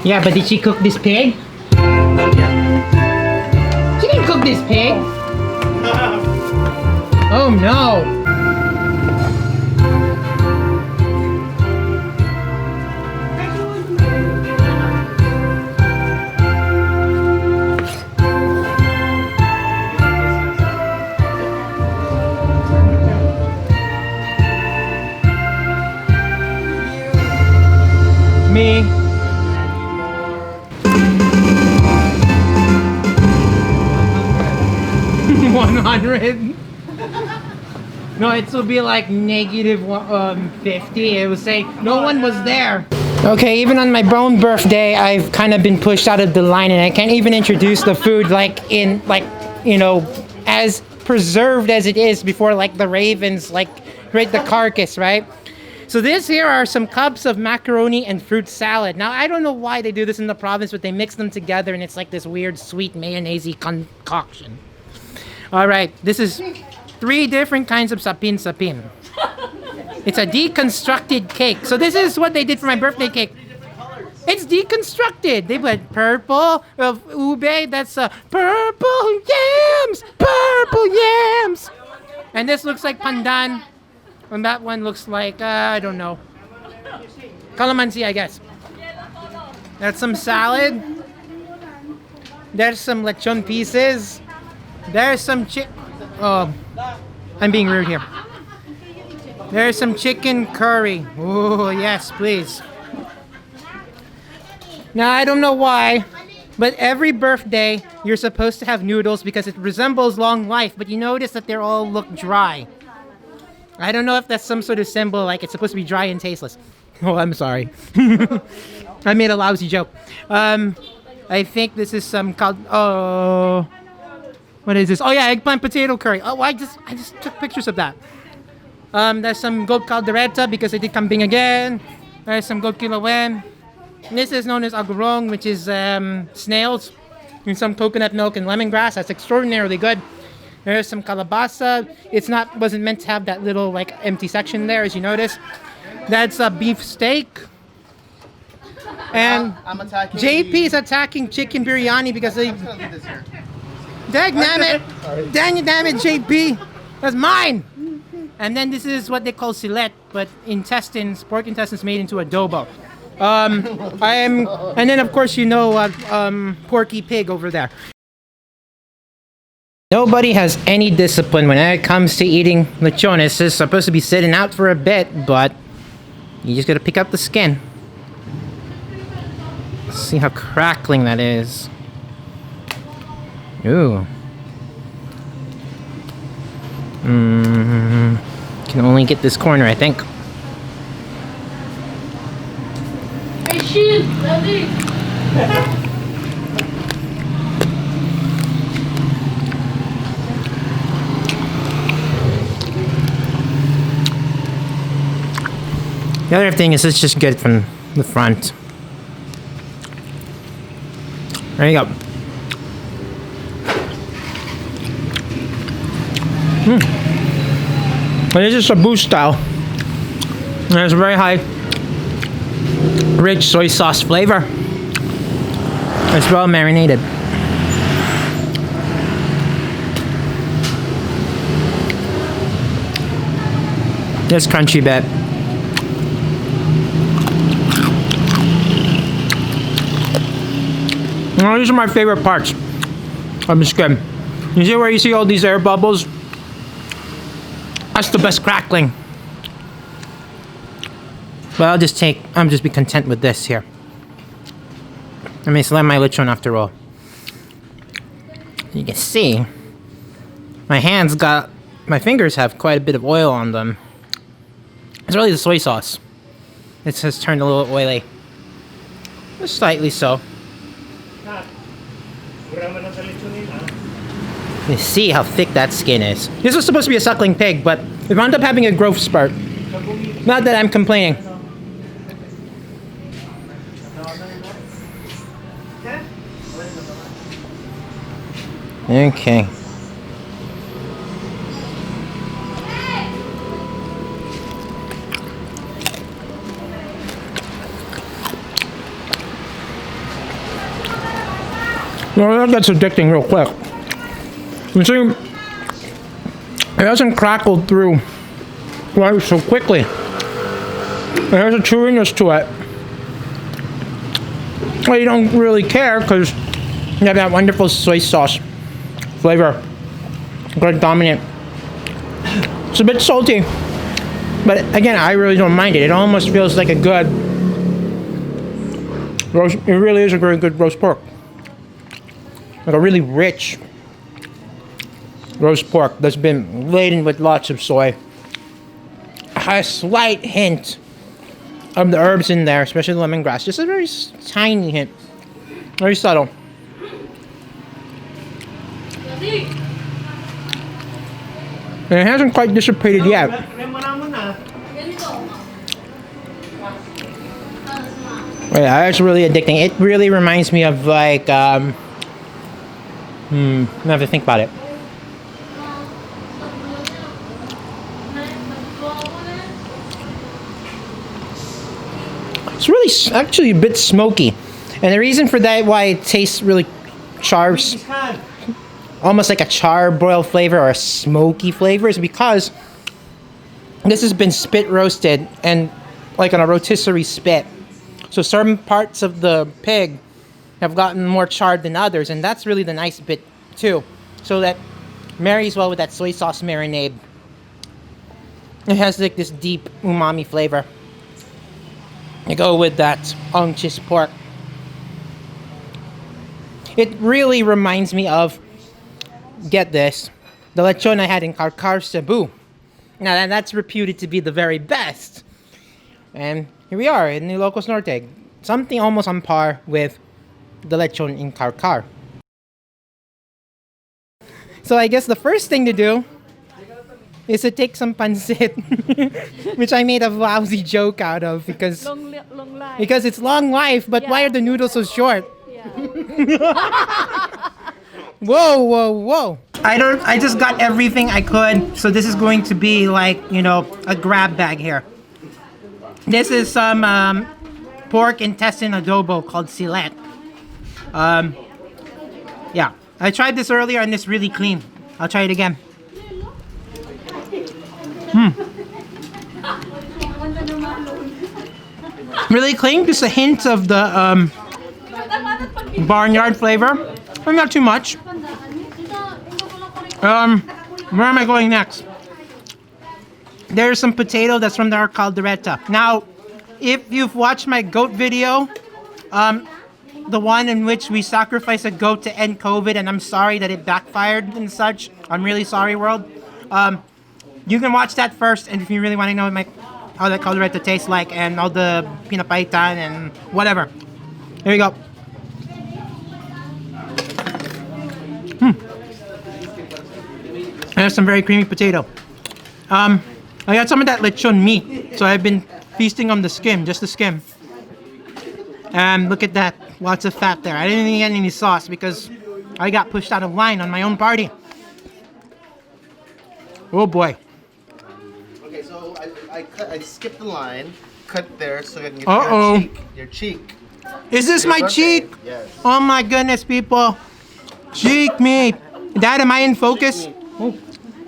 Yeah, but did she cook this pig? She didn't cook this pig. Oh no. Me. 100. No, it will be like negative 50. It would say no one was there. Okay, even on my own birthday, I've kind of been pushed out of the line, and I can't even introduce the food as preserved as it is before, like the ravens, like right the carcass, right? So this here are some cups of macaroni and fruit salad. Now, I don't know why they do this in the province, but they mix them together and it's like this weird sweet mayonnaise-y concoction. All right, this is 3 different kinds of sapin-sapin. It's a deconstructed cake. So this is what they did for my birthday cake. It's deconstructed. They put purple of ube. That's purple yams. Purple yams. And this looks like pandan. And that one looks like, I don't know. Calamansi, I guess. That's some salad. There's some lechon pieces. There's some oh, I'm being rude here. There's some chicken curry. Oh, yes, please. Now, I don't know why, but every birthday, you're supposed to have noodles because it resembles long life, but you notice that they all look dry. I don't know if that's some sort of symbol, like it's supposed to be dry and tasteless. Oh, I'm sorry. I made a lousy joke. I think this is some what is this? Oh yeah, eggplant potato curry. Oh, I just took pictures of that. There's some goat caldereta because I did kambing again. There's some goat kilawen. This is known as agurong, which is snails and some coconut milk and lemongrass. That's extraordinarily good. There's some kalabasa. Wasn't meant to have that little like empty section there, as you notice. That's a beef steak. And I'm attacking JP is attacking chicken biryani because they. Damn it, JP. That's mine. And then this is what they call silet, but pork intestines made into adobo. And then of course Porky Pig over there. Nobody has any discipline when it comes to eating lechon. It's just supposed to be sitting out for a bit, but you just gotta pick up the skin. Let's see how crackling that is. Ooh. Can only get this corner, I think. Hey, shit, Daddy. The other thing is, let's just get it from the front. There you go. But this is Cebu style. There's a very high, rich soy sauce flavor. It's well marinated. This crunchy bit. Oh, these are my favorite parts of the skin. You see where you see all these air bubbles? That's the best crackling. But I'm just be content with this here. I mean, it's like my lechon after all. You can see, my fingers have quite a bit of oil on them. It's really the soy sauce. It has turned a little oily. Just slightly so. You see how thick that skin is. This was supposed to be a suckling pig, but it wound up having a growth spurt. Not that I'm complaining. Okay. Well, that gets addicting real quick. You see, it hasn't crackled through quite so quickly. It has a chewiness to it. Well, you don't really care because you have that wonderful soy sauce flavor. Quite dominant. It's a bit salty. But again, I really don't mind it. It almost feels like a good roast. It really is a very good roast pork. Like a really rich roast pork that's been laden with lots of soy. A slight hint of the herbs in there, especially the lemongrass. Just a very tiny hint. Very subtle. And it hasn't quite dissipated yet. Yeah, it's really addicting. It really reminds me of like, I have to think about it. It's really actually a bit smoky. And the reason for that, why it tastes really chars, almost like a charbroil flavor or a smoky flavor, is because this has been spit roasted and like on a rotisserie spit. So certain parts of the pig have gotten more charred than others, and that's really the nice bit too. So that marries well with that soy sauce marinade. It has like this deep umami flavor. You go with that aunties pork. It really reminds me of, get this, the lechon I had in Karkar, Cebu. Now that's reputed to be the very best. And here we are in Ilocos Norte. Something almost on par with the lechon in Karkar. So I guess the first thing to do is to take some pancit, which I made a lousy joke out of because it's long life, but why are the noodles so short? Whoa. I just got everything I could, so this is going to be like, you know, a grab bag here. This is some pork intestine adobo called silet. Yeah, I tried this earlier and it's really clean. I'll try it again. Really clean, just a hint of the barnyard flavor, but not too much. Where am I going next? There's some potato that's from our caldereta. Now, if you've watched my goat video, the one in which we sacrificed a goat to end COVID, and I'm sorry that it backfired and such. I'm really sorry, world. You can watch that first, and if you really want to know how that caldereta tastes like, and all the pinapaitan and whatever. Here we go. There's some very creamy potato. I got some of that lechon meat, so I've been feasting on the skim, just the skim. And look at that, lots of fat there. I didn't even get any sauce because I got pushed out of line on my own party. Oh boy. Okay, so I skipped the line, cut there so I can get your cheek. Is this my cheek? Yes. Oh my goodness, people. Cheek meat. Dad, am I in focus? Oh.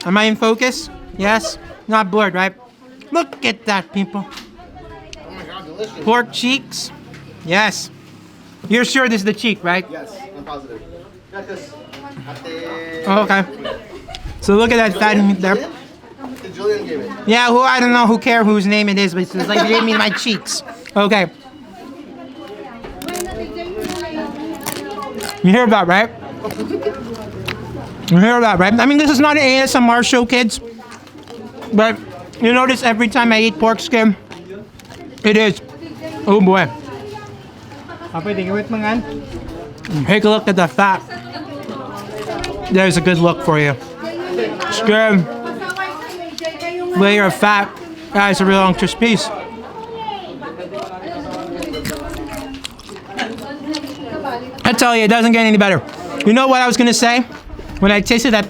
Am I in focus? Yes? Not blurred, right? Look at that, people. Oh my god, delicious. Pork cheeks. Yes. You're sure this is the cheek, right? Yes, I'm positive. Got this. Oh, okay. So look at that fat meat there. Julian gave it. Yeah, I don't know, who cares whose name it is, but it's like they gave me my cheeks. Okay. You hear about, right? You hear about, right? I mean, this is not an ASMR show, kids. But you notice every time I eat pork skin, it is. Oh boy. Take a look at the fat. There's a good look for you. Skin. Layer of fat. That is a real unctuous piece. I tell you, it doesn't get any better. You know what I was gonna say when I tasted that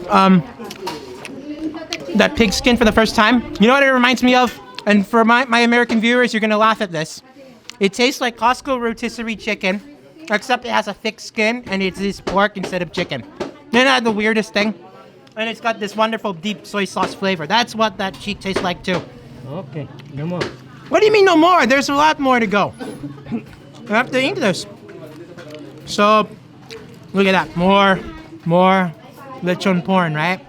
that pig skin for the first time? You know what it reminds me of? And for my American viewers, you're gonna laugh at this. It tastes like Costco rotisserie chicken except it has a thick skin and it is pork instead of chicken. Isn't that the weirdest thing? And it's got this wonderful deep soy sauce flavor. That's what that cheek tastes like too. Okay, no more. What do you mean no more? There's a lot more to go. I have to eat this. So, look at that. More lechon porn, right?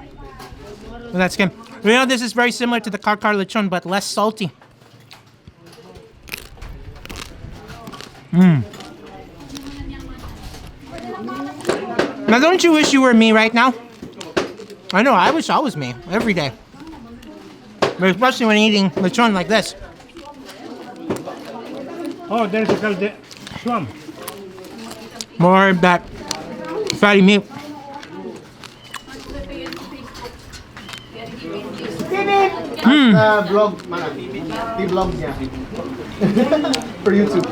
Look at that skin. You know, this is very similar to the Karkar lechon, but less salty. Now, don't you wish you were me right now? I know, I wish I was me every day. But especially when eating lechon like this. Oh, there's a called the swamp. More of that fatty meat. Vlog, vlog niya. For YouTube.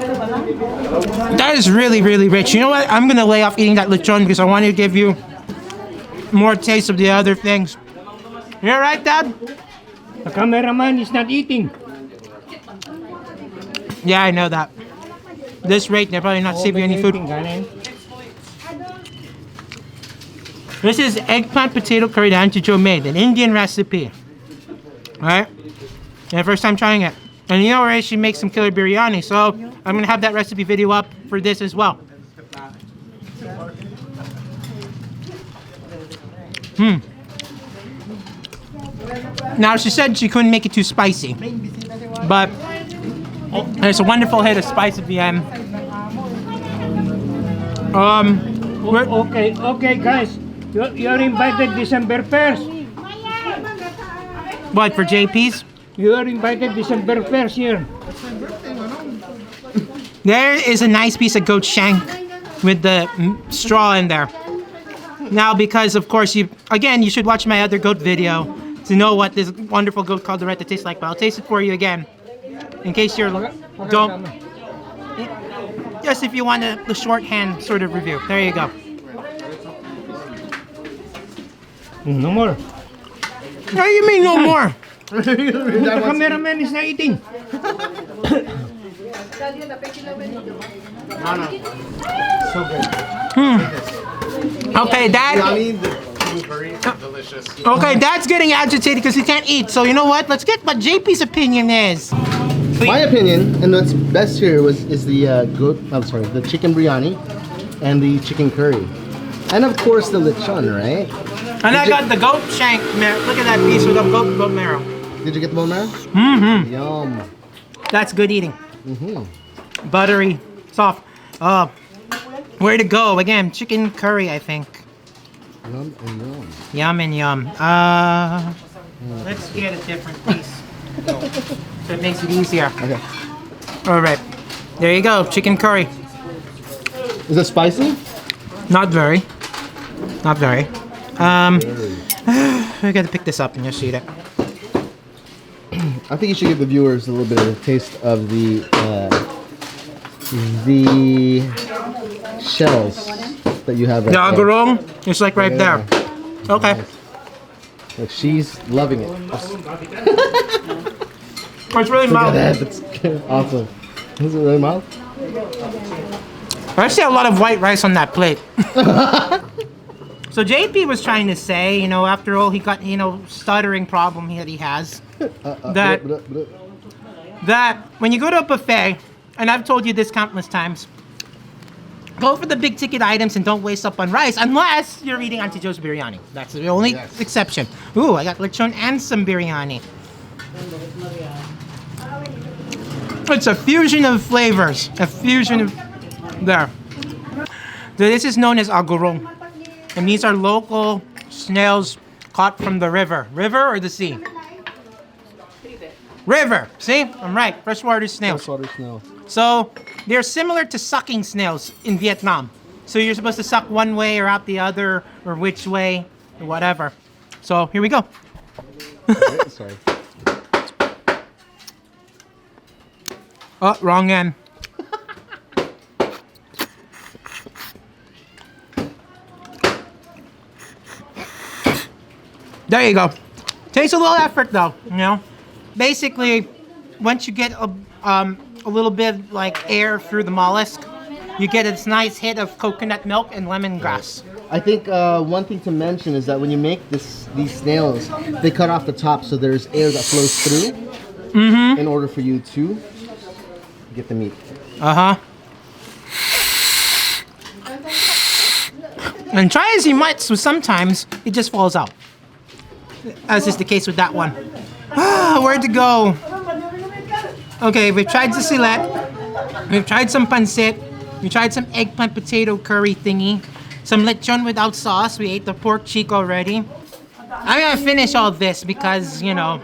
That is really, really rich. You know what? I'm gonna lay off eating that lechon because I want to give you more taste of the other things. You're right, Dad? The cameraman is not eating. Yeah, I know that. This rate, they're probably not saving any food. This is eggplant potato curry that Auntie Jo made, an Indian recipe. Alright? And first time trying it. And you know where she makes some killer biryani, so I'm gonna have that recipe video up for this as well. Now she said she couldn't make it too spicy, but there's a wonderful hit of spice at the end. Okay, guys. You're invited December 1st. What, for JP's? You are invited December 1st here. There is a nice piece of goat shank with the straw in there. Now, because of course you should watch my other goat video to know what this wonderful goat called the red tastes like. But I'll taste it for you again, in case you're don't. Just if you want the shorthand sort of review. There you go. No more. What do you mean no more? The cameraman is not eating. So good. Okay, Dad. Biryani, the chicken curry, delicious. Okay, Dad's getting agitated because he can't eat. So you know what? Let's get what JP's opinion is. My opinion, and what's best here is the the chicken biryani and the chicken curry. And of course the lechon, right? And I got the goat shank marrow. Look at that piece with the goat marrow. Did you get the bone marrow? Mm-hmm. Yum. That's good eating. Mm-hmm. Buttery, soft. Where to go? Again, chicken curry, I think. Yum and yum. Yum and yum. Let's get a different piece. So it makes it easier. Okay. All right. There you go, chicken curry. Is it spicy? Not very. Not very. We gotta pick this up and just eat it. I think you should give the viewers a little bit of a taste of the shells that you have right The there. agurong is like right Yeah. there. Okay. Like she's loving it. It's really Look mild. at that. That's awesome. Is it really mild? I see a lot of white rice on that plate. So JP was trying to say, you know, after all, he got, stuttering problem that he has. That when you go to a buffet, and I've told you this countless times, go for the big ticket items and don't waste up on rice unless you're eating Auntie Jo's biryani. That's the only exception. Ooh, I got lechon and some biryani. It's a fusion of flavors. A fusion of... There. So this is known as agurong. And these are local snails caught from the river. River or the sea? River. See? I'm right. Freshwater snails. Freshwater snail. So they're similar to sucking snails in Vietnam. So you're supposed to suck one way or out the other, or which way, or whatever. So here we go. Okay, sorry. Oh, wrong end. There you go. Takes a little effort though, Basically, once you get a little bit like air through the mollusk, you get this nice hit of coconut milk and lemongrass. I think one thing to mention is that when you make these snails, they cut off the top so there's air that flows through in order for you to get the meat. Uh-huh. And try as you might, so sometimes it just falls out. As is the case with that one. Where to go? Okay, we've tried the silette. We've tried some pancit. We tried some eggplant potato curry thingy. Some lechon without sauce. We ate the pork cheek already. I'm gonna finish all this because, you know,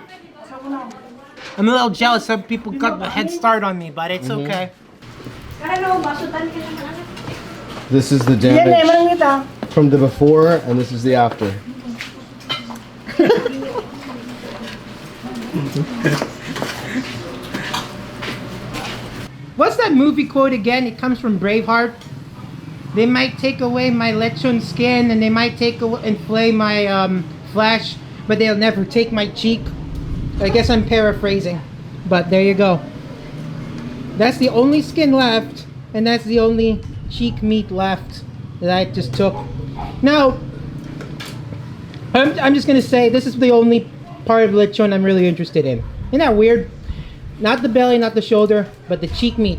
I'm a little jealous that people got a head start on me, but it's okay. This is the damage from the before, and this is the after. What's that movie quote again? It comes from Braveheart. They might take away my lechon skin, and they might take away and flay my flesh, but they'll never take my cheek. I guess I'm paraphrasing, but there you go. That's the only skin left, and that's the only cheek meat left that I just took. Now, I'm just gonna say this is the only part of lechon I'm really interested in. Isn't that weird? Not the belly, not the shoulder, but the cheek meat.